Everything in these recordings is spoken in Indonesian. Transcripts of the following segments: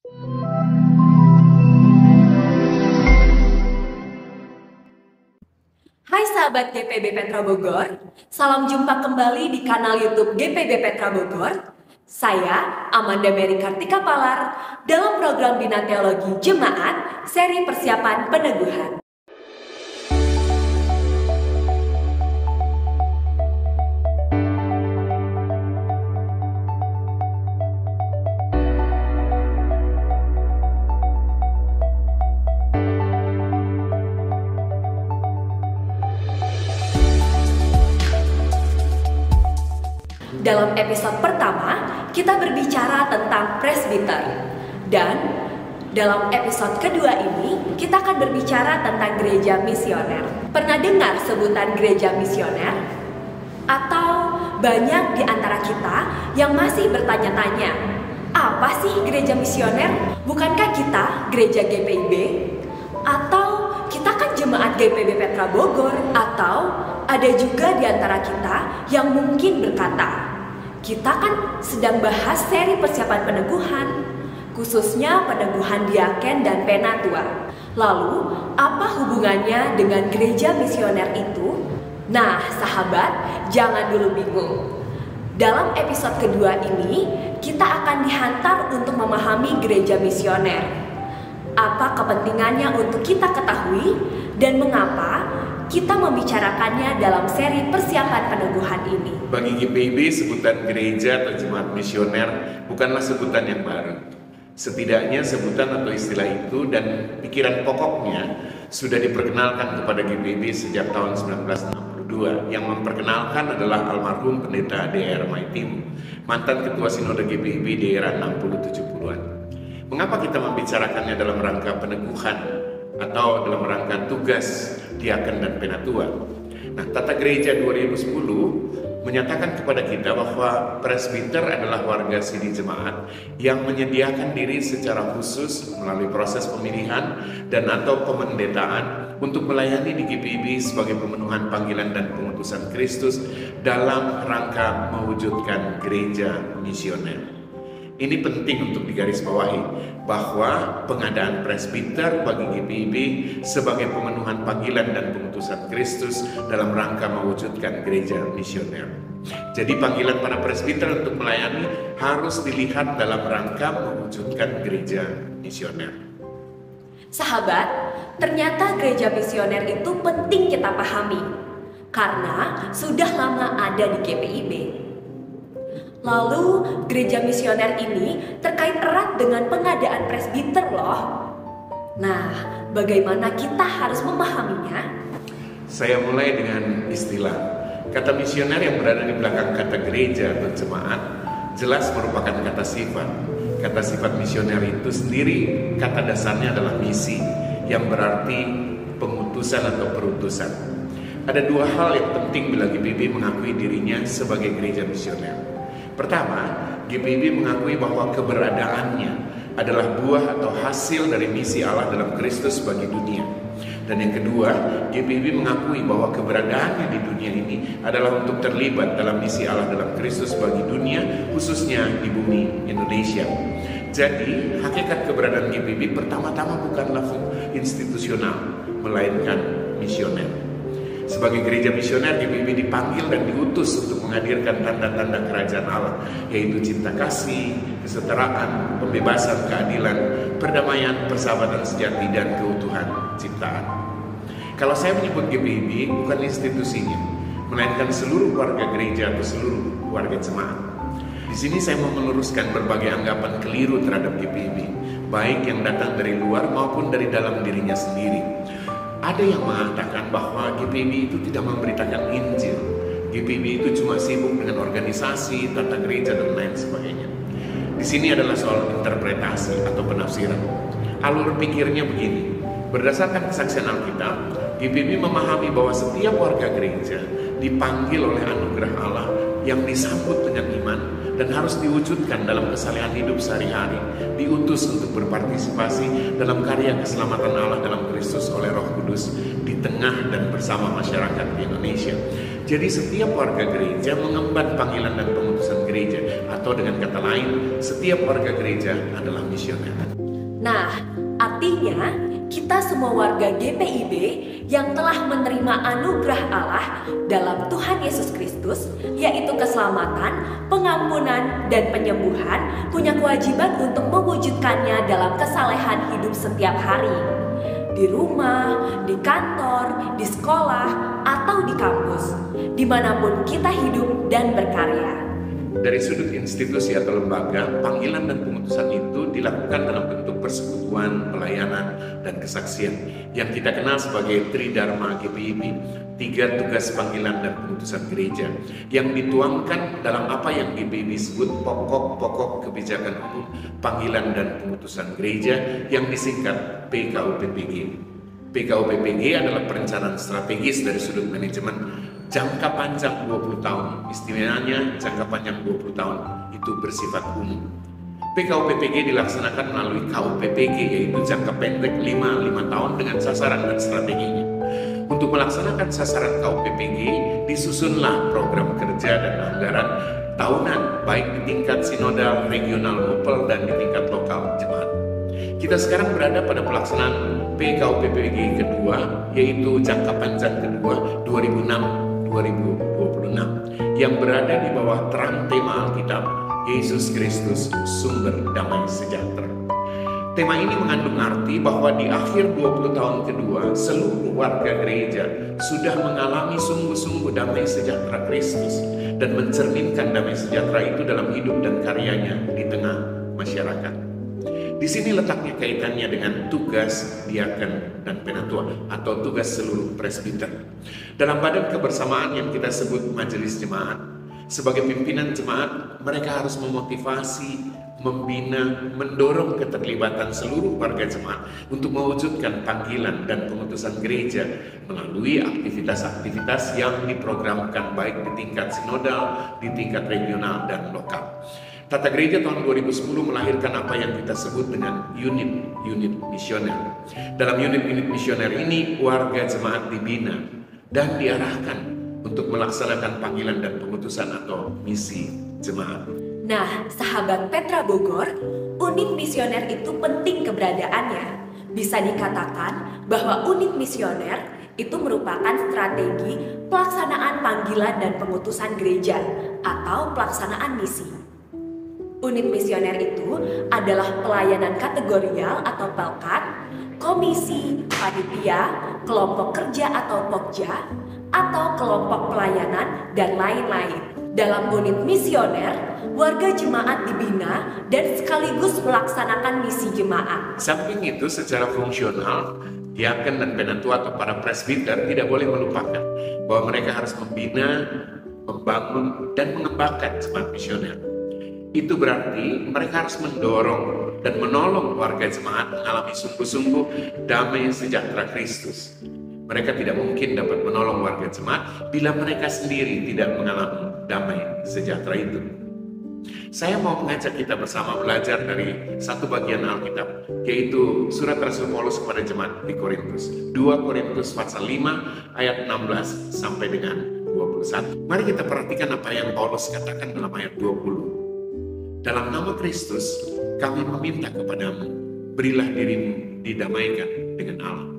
Hai sahabat GPB Petra Bogor, salam jumpa kembali di kanal YouTube GPB Petra Bogor. Saya Amanda Mary Kartika Palar dalam program Bina Teologi Jemaat seri persiapan peneguhan. Dalam episode pertama, kita berbicara tentang presbiter. Dan dalam episode kedua ini, kita akan berbicara tentang gereja misioner. Pernah dengar sebutan gereja misioner? Atau banyak di antara kita yang masih bertanya-tanya, apa sih gereja misioner? Bukankah kita gereja GPIB? Atau kita kan jemaat GPB Petra Bogor? Atau ada juga di antara kita yang mungkin berkata, kita kan sedang bahas seri persiapan peneguhan, khususnya peneguhan diaken dan penatua. Lalu, apa hubungannya dengan gereja misioner itu? Nah, sahabat, jangan dulu bingung. Dalam episode kedua ini, kita akan dihantar untuk memahami gereja misioner. Apa kepentingannya untuk kita ketahui dan mengapa kita membicarakannya dalam seri persiapan peneguhan ini. Bagi GPIB, sebutan gereja atau jemaat misioner bukanlah sebutan yang baru. Setidaknya sebutan atau istilah itu dan pikiran pokoknya sudah diperkenalkan kepada GPIB sejak tahun 1962. Yang memperkenalkan adalah almarhum pendeta DR Maitim, mantan ketua sinode GPIB di era 60-70-an. Mengapa kita membicarakannya dalam rangka peneguhan atau dalam rangka tugas diaken dan penatua? Nah, Tata Gereja 2010 menyatakan kepada kita bahwa presbiter adalah warga sidi jemaat yang menyediakan diri secara khusus melalui proses pemilihan dan atau pemendetaan untuk melayani di GPIB sebagai pemenuhan panggilan dan pengutusan Kristus dalam rangka mewujudkan gereja misioner. Ini penting untuk digarisbawahi bahwa pengadaan presbiter bagi GPIB sebagai pemenuhan panggilan dan pengutusan Kristus dalam rangka mewujudkan gereja misioner. Jadi panggilan para presbiter untuk melayani harus dilihat dalam rangka mewujudkan gereja misioner. Sahabat, ternyata gereja misioner itu penting kita pahami karena sudah lama ada di GPIB. Lalu, gereja misioner ini terkait erat dengan pengadaan presbiter loh. Nah, bagaimana kita harus memahaminya? Saya mulai dengan istilah. Kata misioner yang berada di belakang kata gereja atau jemaat jelas merupakan kata sifat. Kata sifat misioner itu sendiri, kata dasarnya adalah misi, yang berarti pengutusan atau perutusan. Ada dua hal yang penting bila GPIB mengakui dirinya sebagai gereja misioner. Pertama, GPIB mengakui bahwa keberadaannya adalah buah atau hasil dari misi Allah dalam Kristus bagi dunia. Dan yang kedua, GPIB mengakui bahwa keberadaannya di dunia ini adalah untuk terlibat dalam misi Allah dalam Kristus bagi dunia, khususnya di bumi Indonesia. Jadi, hakikat keberadaan GPIB pertama-tama bukanlah institusional, melainkan misioner. Sebagai gereja misioner, GPIB dipanggil dan diutus untuk menghadirkan tanda-tanda kerajaan Allah, yaitu cinta kasih, kesetaraan, pembebasan, keadilan, perdamaian, persahabatan sejati, dan keutuhan ciptaan. Kalau saya menyebut GPIB bukan institusinya, melainkan seluruh warga gereja atau seluruh warga jemaat. Di sini saya mau meluruskan berbagai anggapan keliru terhadap GPIB, baik yang datang dari luar maupun dari dalam dirinya sendiri. Ada yang mengatakan bahwa GPIB itu tidak memberitakan Injil. GPIB itu cuma sibuk dengan organisasi, tata gereja, dan lain sebagainya. Di sini adalah soal interpretasi atau penafsiran. Alur pikirnya begini. Berdasarkan kesaksian Alkitab, GPIB memahami bahwa setiap warga gereja dipanggil oleh anugerah Allah yang disambut dengan iman dan harus diwujudkan dalam kesalehan hidup sehari-hari, diutus untuk berpartisipasi dalam karya keselamatan Allah dalam Kristus oleh Roh Kudus di tengah dan bersama masyarakat di Indonesia. Jadi setiap warga gereja mengemban panggilan dan pengutusan gereja, atau dengan kata lain, setiap warga gereja adalah misioner. Nah, artinya kita semua warga GPIB yang telah menerima anugerah Allah dalam Tuhan Yesus Kristus, yaitu keselamatan, pengampunan, dan penyembuhan, punya kewajiban untuk mewujudkannya dalam kesalehan hidup setiap hari. Di rumah, di kantor, di sekolah, atau di kampus, dimanapun kita hidup dan berkarya. Dari sudut institusi atau lembaga, panggilan dan pengutusan itu dilakukan dalam bentuk persekutuan, pelayanan, dan kesaksian yang kita kenal sebagai Tridharma GPIB, 3 tugas panggilan dan pengutusan gereja, yang dituangkan dalam apa yang GPIB sebut pokok-pokok kebijakan umum panggilan dan pengutusan gereja yang disingkat PKUPPG. PKUPPG adalah perencanaan strategis dari sudut manajemen jangka panjang 20 tahun, istimewanya jangka panjang 20 tahun itu bersifat umum. PKUPPG dilaksanakan melalui KUPPG, yaitu jangka pendek 5 tahun dengan sasaran dan strateginya. Untuk melaksanakan sasaran KUPPG, disusunlah program kerja dan anggaran tahunan, baik di tingkat sinodal, regional, mupel, dan di tingkat lokal jemaat. Kita sekarang berada pada pelaksanaan PKUPPG kedua, yaitu jangka panjang kedua 2006-2026, yang berada di bawah terang tema Alkitab, Yesus Kristus, sumber damai sejahtera. Tema ini mengandung arti bahwa di akhir 20 tahun kedua, seluruh warga gereja sudah mengalami sungguh-sungguh damai sejahtera Kristus dan mencerminkan damai sejahtera itu dalam hidup dan karyanya di tengah masyarakat. Di sini letaknya kaitannya dengan tugas diaken dan penatua atau tugas seluruh presbiter. Dalam badan kebersamaan yang kita sebut majelis jemaat, sebagai pimpinan jemaat, mereka harus memotivasi, membina, mendorong keterlibatan seluruh warga jemaat untuk mewujudkan panggilan dan pengutusan gereja melalui aktivitas-aktivitas yang diprogramkan baik di tingkat sinodal, di tingkat regional, dan lokal. Tata Gereja tahun 2010 melahirkan apa yang kita sebut dengan unit-unit misioner. Dalam unit-unit misioner ini, warga jemaat dibina dan diarahkan untuk melaksanakan panggilan dan pengutusan atau misi jemaat. Nah, sahabat Petra Bogor, unit misioner itu penting keberadaannya. Bisa dikatakan bahwa unit misioner itu merupakan strategi pelaksanaan panggilan dan pengutusan gereja atau pelaksanaan misi. Unit misioner itu adalah pelayanan kategorial atau pelkat, komisi, panitia, kelompok kerja atau pokja, atau kelompok pelayanan, dan lain-lain. Dalam unit misioner, warga jemaat dibina dan sekaligus melaksanakan misi jemaat. Samping itu, secara fungsional, diaken dan penatua atau para presbiter tidak boleh melupakan bahwa mereka harus membina, membangun, dan mengembangkan jemaat misioner. Itu berarti mereka harus mendorong dan menolong warga jemaat mengalami sungguh-sungguh damai sejahtera Kristus. Mereka tidak mungkin dapat menolong warga jemaat bila mereka sendiri tidak mengalami damai sejahtera itu. Saya mau mengajak kita bersama belajar dari satu bagian Alkitab, yaitu surat Rasul Paulus kepada jemaat di Korintus. 2 Korintus pasal 5 ayat 16 sampai dengan 21. Mari kita perhatikan apa yang Paulus katakan dalam ayat 20. Dalam nama Kristus, kami meminta kepadamu, berilah dirimu didamaikan dengan Allah.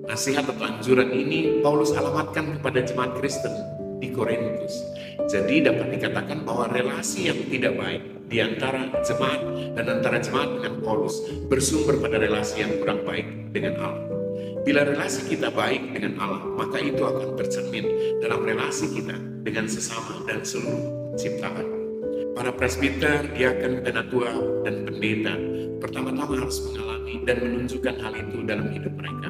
Nasihat atau anjuran ini Paulus alamatkan kepada jemaat Kristen di Korintus. Jadi dapat dikatakan bahwa relasi yang tidak baik di antara jemaat dan antara jemaat dengan Paulus bersumber pada relasi yang kurang baik dengan Allah. Bila relasi kita baik dengan Allah, maka itu akan tercermin dalam relasi kita dengan sesama dan seluruh ciptaan. Para presbiter, diaken, penatua, dan pendeta pertama-tama harus mengalami dan menunjukkan hal itu dalam hidup mereka.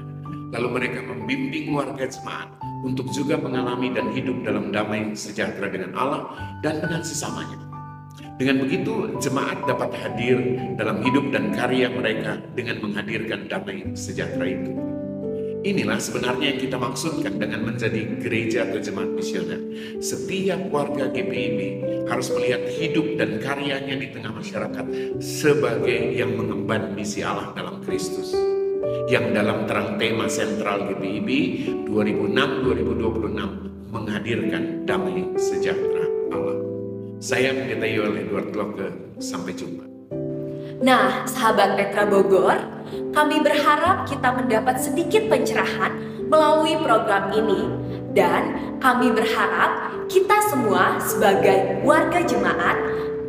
Lalu mereka membimbing warga jemaat untuk juga mengalami dan hidup dalam damai sejahtera dengan Allah dan dengan sesamanya. Dengan begitu, jemaat dapat hadir dalam hidup dan karya mereka dengan menghadirkan damai sejahtera itu. Inilah sebenarnya yang kita maksudkan dengan menjadi gereja atau jemaat misioner. Setiap warga GPIB harus melihat hidup dan karyanya di tengah masyarakat sebagai yang mengemban misi Allah dalam Kristus. Yang dalam terang tema sentral GPIB 2006-2026 menghadirkan damai sejahtera Allah. Saya Pendeta Yoel Edward Locke, sampai jumpa. Nah, sahabat Petra Bogor, kami berharap kita mendapat sedikit pencerahan melalui program ini, dan kami berharap kita semua sebagai warga jemaat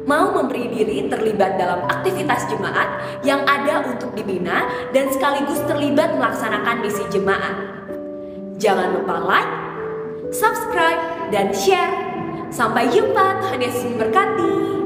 mau memberi diri terlibat dalam aktivitas jemaat yang ada untuk dibina dan sekaligus terlibat melaksanakan misi jemaat. Jangan lupa like, subscribe, dan share. Sampai jumpa, Tuhan Yesus memberkati.